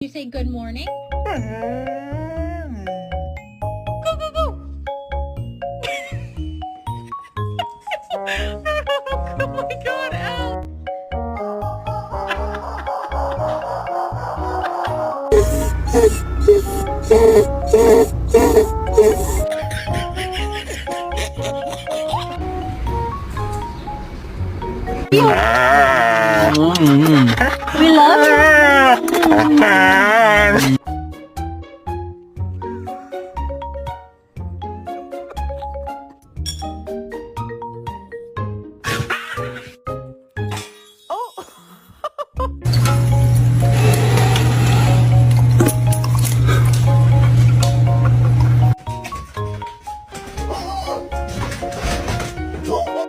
You say good morning? Go, go, go! Oh my god, Al! We love you.